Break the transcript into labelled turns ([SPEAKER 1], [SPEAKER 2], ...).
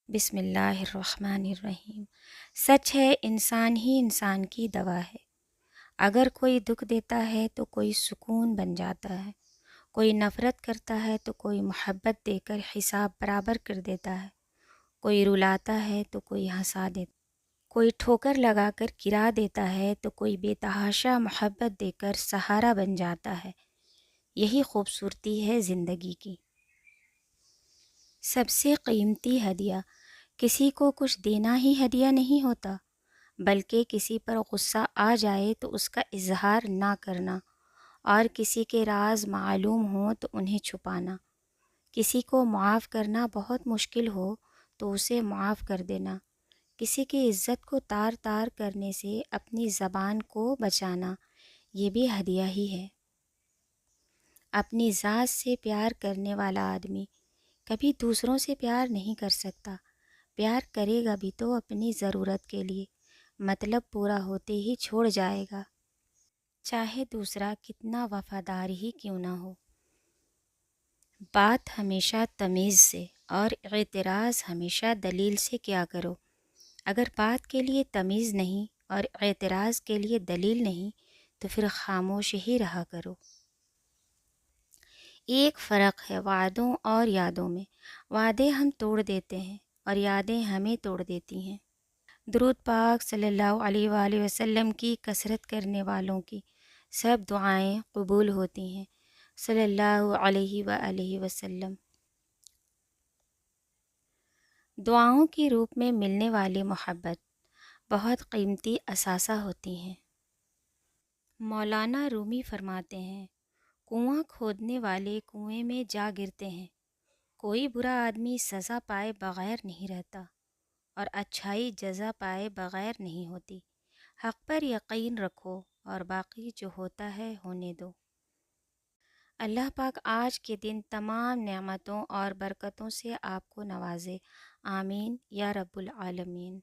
[SPEAKER 1] بسم اللہ الرحمن الرحیم۔ سچ ہے انسان ہی انسان کی دوا ہے۔ اگر کوئی دکھ دیتا ہے تو کوئی سکون بن جاتا ہے، کوئی نفرت کرتا ہے تو کوئی محبت دے کر حساب برابر کر دیتا ہے، کوئی رلاتا ہے تو کوئی ہنسا دیتا، کوئی ٹھوکر لگا کر گرا دیتا ہے تو کوئی بے تحاشا محبت دے کر سہارا بن جاتا ہے۔ یہی خوبصورتی ہے زندگی کی۔ سب سے قیمتی ہدیہ کسی کو کچھ دینا ہی ہدیہ نہیں ہوتا، بلکہ کسی پر غصہ آ جائے تو اس کا اظہار نہ کرنا، اور کسی کے راز معلوم ہوں تو انہیں چھپانا، کسی کو معاف کرنا بہت مشکل ہو تو اسے معاف کر دینا، کسی کی عزت کو تار تار کرنے سے اپنی زبان کو بچانا، یہ بھی ہدیہ ہی ہے۔ اپنی ذات سے پیار کرنے والا آدمی کبھی دوسروں سے پیار نہیں کر سکتا۔ پیار کرے گا بھی تو اپنی ضرورت کے لیے، مطلب پورا ہوتے ہی چھوڑ جائے گا، چاہے دوسرا کتنا وفادار ہی کیوں نہ ہو۔ بات ہمیشہ تمیز سے اور اعتراض ہمیشہ دلیل سے کیا کرو۔ اگر بات کے لیے تمیز نہیں اور اعتراض کے لیے دلیل نہیں تو پھر خاموش ہی رہا کرو۔ ایک فرق ہے وعدوں اور یادوں میں، وعدے ہم توڑ دیتے ہیں اور یادیں ہمیں توڑ دیتی ہیں۔ درود پاک صلی اللہ علیہ وآلہ وسلم کی کثرت کرنے والوں کی سب دعائیں قبول ہوتی ہیں، صلی اللہ علیہ وآلہ وسلم۔ دعاؤں کے روپ میں ملنے والی محبت بہت قیمتی اثاثہ ہوتی ہیں۔ مولانا رومی فرماتے ہیں، کنواں کھودنے والے کنویں میں جا گرتے ہیں، کوئی برا آدمی سزا پائے بغیر نہیں رہتا، اور اچھائی جزا پائے بغیر نہیں ہوتی۔ حق پر یقین رکھو اور باقی جو ہوتا ہے ہونے دو۔ اللہ پاک آج کے دن تمام نعمتوں اور برکتوں سے آپ کو نوازے، آمین یا رب العالمین۔